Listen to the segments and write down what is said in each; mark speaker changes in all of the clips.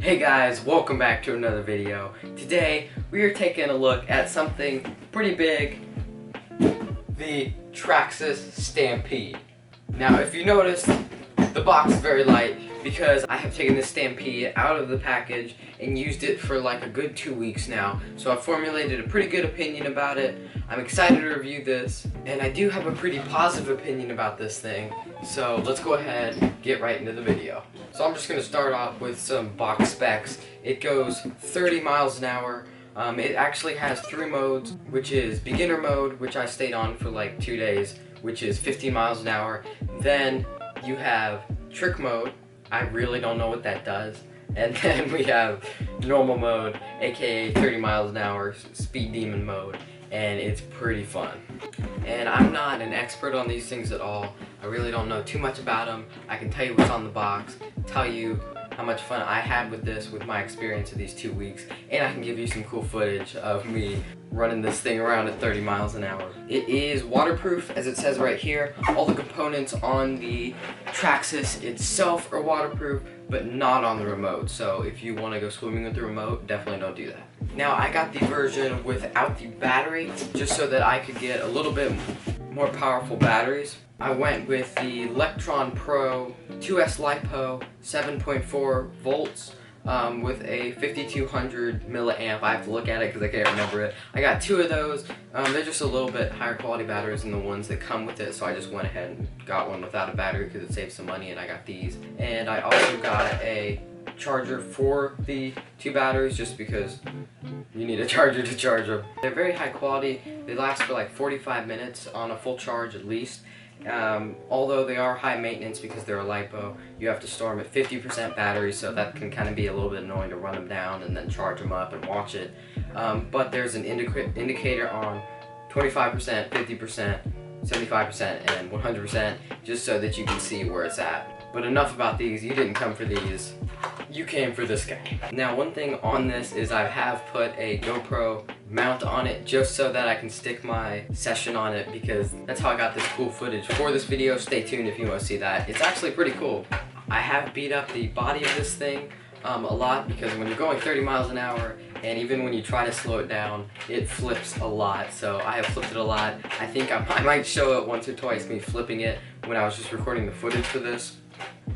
Speaker 1: Hey guys, welcome back to another video. Today we are taking a look at something pretty big, the Traxis Stampede. Now if you notice, the box is very light because I have taken this Stampede out of the package and used it for like a good 2 weeks now. So I've formulated a pretty good opinion about it. I'm excited to review this, and I do have a pretty positive opinion about this thing. So let's go ahead and get right into the video. So I'm just going to start off with some box specs. It goes 30 miles an hour. It actually has 3 modes, which is beginner mode, which I stayed on for like 2 days, which is 15 miles an hour. Then you have trick mode. I really don't know what that does. And then we have normal mode, aka 30 miles an hour, speed demon mode, and it's pretty fun. And I'm not an expert on these things at all. I really don't know too much about them. I can tell you what's on the box, tell you how much fun I had with this, with my experience of these 2 weeks, and I can give you some cool footage of me running this thing around at 30 miles an hour. It is waterproof, as it says right here. All the components on the Traxis itself are waterproof, but not on the remote. So if you want to go swimming with the remote, definitely don't do that. Now I got the version without the battery, just so that I could get a little bit more powerful batteries. I went with the Electron Pro 2S LiPo 7.4 volts with a 5200 milliamp. I have to look at it because I can't remember it. I got 2 of those. They're just a little bit higher quality batteries than the ones that come with it, so I just went ahead and got one without a battery because it saves some money, and I got these. And I also got a charger for the 2 batteries just because you need a charger to charge them. They're very high quality. They last for like 45 minutes on a full charge at least. Although they are high maintenance because they're a LiPo, you have to store them at 50% battery, so that can kind of be a little bit annoying to run them down and then charge them up and watch it. But there's an indicator on 25%, 50%, 75%, and 100%, just so that you can see where it's at. But enough about these. You didn't come for these. You came for this guy. Now one thing on this is I have put a GoPro mount on it just so that I can stick my session on it, because that's how I got this cool footage for this video. Stay tuned if you want to see that. It's actually pretty cool. I have beat up the body of this thing a lot, because when you're going 30 miles an hour and even when you try to slow it down, it flips a lot. So I have flipped it a lot. I think I might show it once or twice, me flipping it, when I was just recording the footage for this.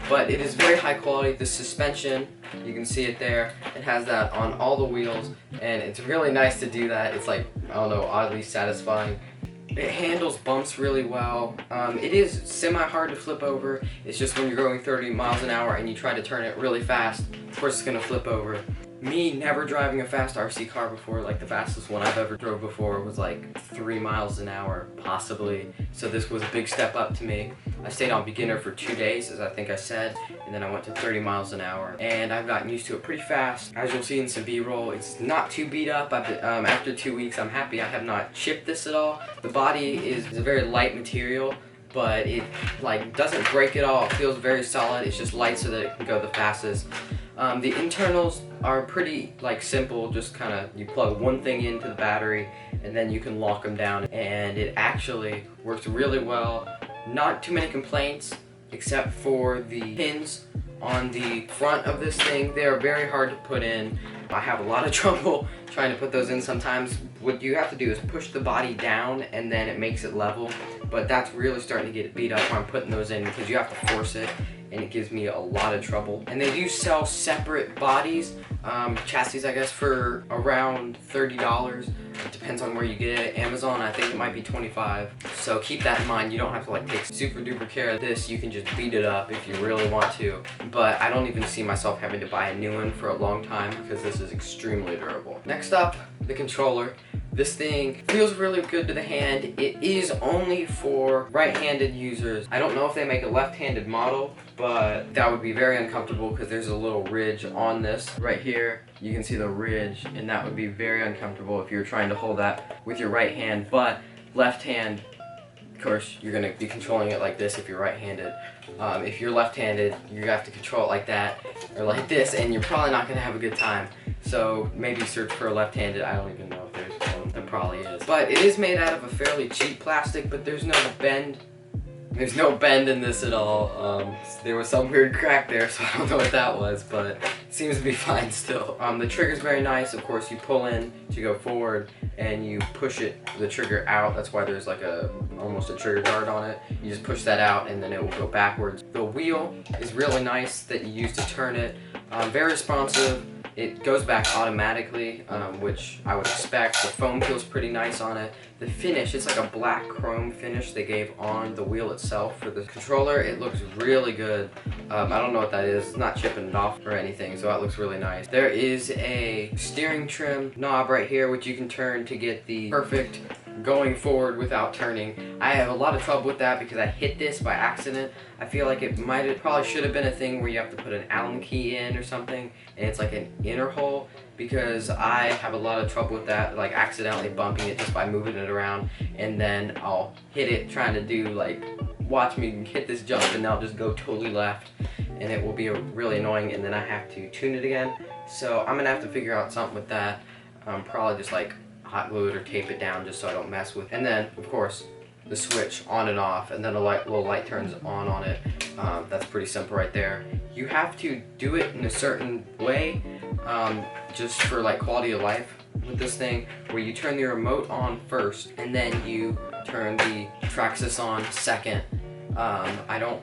Speaker 1: But it is very high quality. The suspension, you can see it there. It has that on all the wheels, and it's really nice to do that. It's like, I don't know, oddly satisfying. It handles bumps really well. It is semi-hard to flip over. It's just when you're going 30 miles an hour and you try to turn it really fast, of course it's gonna flip over. Me never driving a fast RC car before, like the fastest one I've ever drove before was like 3 miles an hour, possibly. So this was a big step up to me. I stayed on beginner for 2 days, as I think I said, and then I went to 30 miles an hour. And I've gotten used to it pretty fast. As you'll see in some B-roll, it's not too beat up. After 2 weeks, I'm happy I have not chipped this at all. The body is a very light material, but it like doesn't break at all. It feels very solid. It's just light so that it can go the fastest. The internals are pretty like simple, just kind of you plug one thing into the battery and then you can lock them down, and it actually works really well. Not too many complaints except for the pins on the front of this thing. They are very hard to put in. I have a lot of trouble trying to put those in sometimes. What you have to do is push the body down and then it makes it level, but that's really starting to get it beat up when I'm putting those in, because you have to force it, and it gives me a lot of trouble. And they do sell separate bodies, chassis I guess, for around $30. It depends on where you get it. Amazon, I think it might be $25. So keep that in mind. You don't have to like take super duper care of this. You can just beat it up if you really want to. But I don't even see myself having to buy a new one for a long time, because this is extremely durable. Next up, the controller. This thing feels really good to the hand. It is only for right-handed users. I don't know if they make a left-handed model, but that would be very uncomfortable because there's a little ridge on this right here. You can see the ridge, and that would be very uncomfortable if you're trying to hold that with your right hand. But left hand, of course, you're going to be controlling it like this if you're right-handed. If you're left-handed, you have to control it like that or like this, and you're probably not going to have a good time. So maybe search for a left-handed. I don't even know if there's one. There probably is. But it is made out of a fairly cheap plastic, but there's no bend There's no bend in this at all. There was some weird crack there, so I don't know what that was, but it seems to be fine still. The trigger's very nice. Of course, you pull in to go forward, and you push the trigger out. That's why there's like almost a trigger guard on it. You just push that out, and then it will go backwards. The wheel is really nice that you use to turn it. Very responsive. It goes back automatically, which I would expect. The foam feels pretty nice on it. The finish, it's like a black chrome finish they gave on the wheel itself for the controller. It looks really good. I don't know what that is. It's not chipping it off or anything, so that looks really nice. There is a steering trim knob right here, which you can turn to get the perfect going forward without turning. I have a lot of trouble with that because I hit this by accident. I feel like it probably should have been a thing where you have to put an Allen key in or something, and it's like an inner hole, because I have a lot of trouble with that, like accidentally bumping it just by moving it around, and then I'll hit it trying to do like, watch me hit this jump, and I'll just go totally left, and it will be really annoying, and then I have to tune it again. So I'm gonna have to figure out something with that. Probably just like hot glue it or tape it down just so I don't mess with. And then of course the switch on and off, and then a little light turns on it. That's pretty simple right there. You have to do it in a certain way, just for like quality of life with this thing, where you turn the remote on first and then you turn the Traxis on second. I don't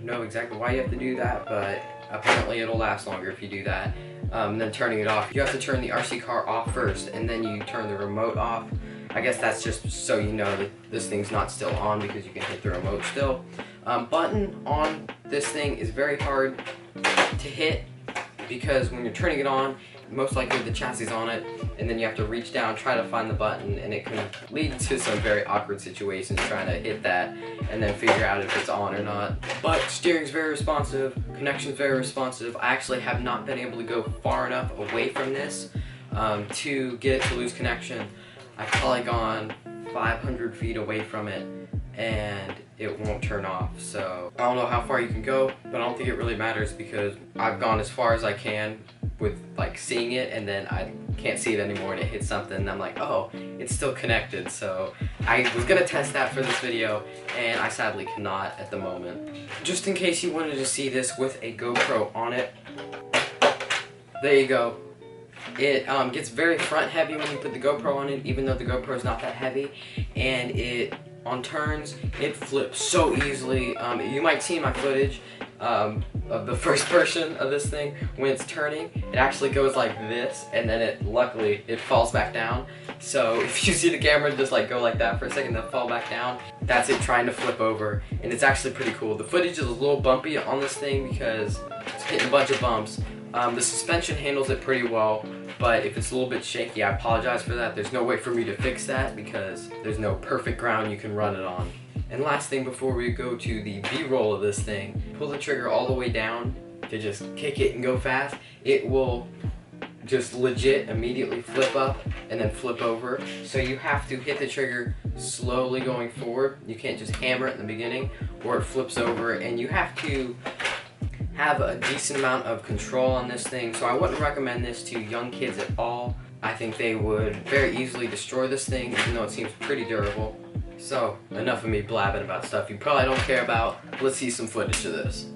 Speaker 1: know exactly why you have to do that, but apparently it'll last longer if you do that. Then turning it off, you have to turn the RC car off first, and then you turn the remote off. I guess that's just so you know that this thing's not still on, because you can hit the remote still. Button on this thing is very hard to hit, because when you're turning it on, most likely the chassis is on it, and then you have to reach down, try to find the button, and it can lead to some very awkward situations trying to hit that and then figure out if it's on or not. But steering's very responsive, connection's very responsive. I actually have not been able to go far enough away from this to get it to lose connection. I've probably gone 500 feet away from it, and it won't turn off. So I don't know how far you can go, but I don't think it really matters, because I've gone as far as I can with like seeing it, and then I can't see it anymore and it hits something, and I'm like, oh, it's still connected. So I was gonna test that for this video, and I sadly cannot at the moment. Just in case you wanted to see this with a GoPro on it, there you go. It gets very front heavy when you put the GoPro on it, even though the GoPro is not that heavy, and on turns, it flips so easily. You might see my footage of the first person of this thing. When it's turning, it actually goes like this, and then luckily it falls back down. So if you see the camera just like go like that for a second, then fall back down, that's it trying to flip over, and it's actually pretty cool. The footage is a little bumpy on this thing because it's hitting a bunch of bumps. The suspension handles it pretty well, but if it's a little bit shaky, I apologize for that. There's no way for me to fix that because there's no perfect ground you can run it on. And last thing before we go to the B-roll of this thing, pull the trigger all the way down to just kick it and go fast. It will just legit immediately flip up and then flip over. So you have to hit the trigger slowly going forward. You can't just hammer it in the beginning or it flips over, and you have to have a decent amount of control on this thing. So I wouldn't recommend this to young kids at all. I think they would very easily destroy this thing, even though it seems pretty durable. So enough of me blabbing about stuff you probably don't care about. Let's see some footage of this.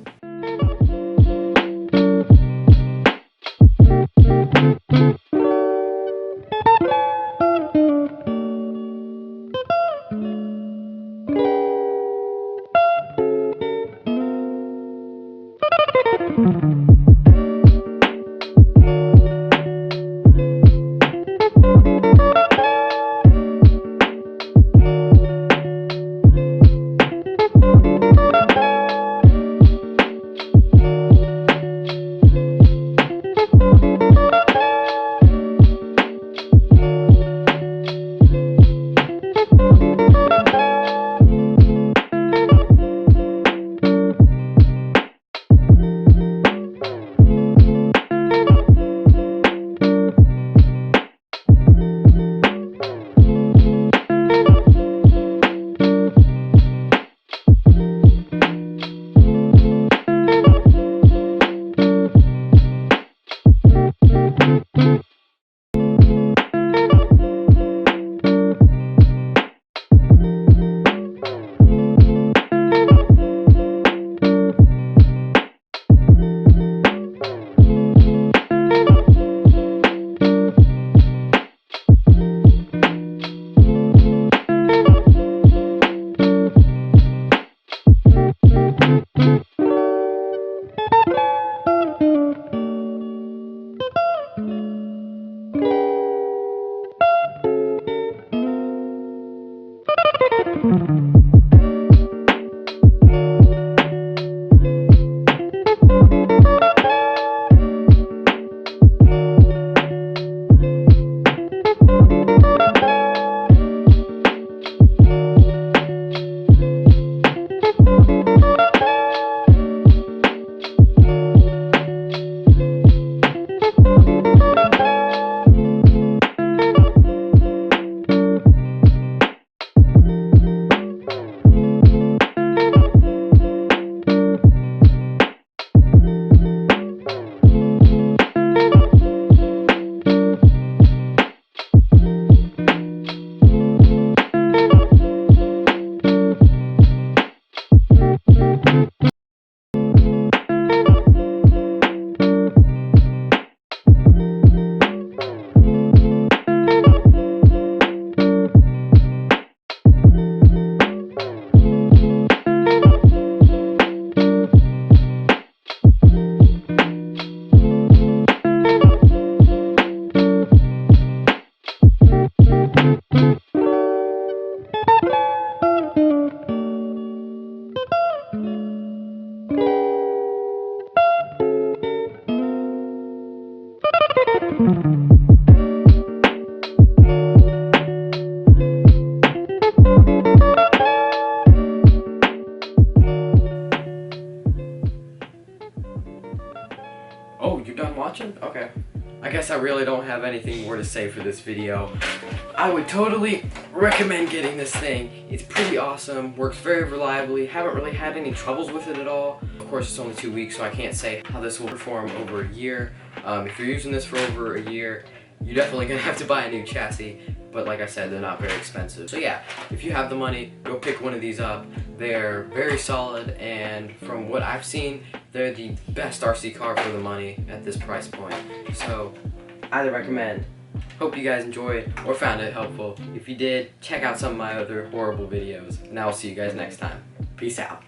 Speaker 1: Oh, you're done watching? Okay. I guess I really don't have anything more to say for this video. I would totally recommend getting this thing. It's pretty awesome, works very reliably, haven't really had any troubles with it at all. Of course, it's only 2 weeks, so I can't say how this will perform over a year. If you're using this for over a year, you're definitely gonna have to buy a new chassis, but like I said, they're not very expensive. So yeah, if you have the money, go pick one of these up. They're very solid, and from what I've seen, they're the best RC car for the money at this price point. So, highly recommend. Hope you guys enjoyed or found it helpful. If you did, check out some of my other horrible videos, and I will see you guys next time. Peace out.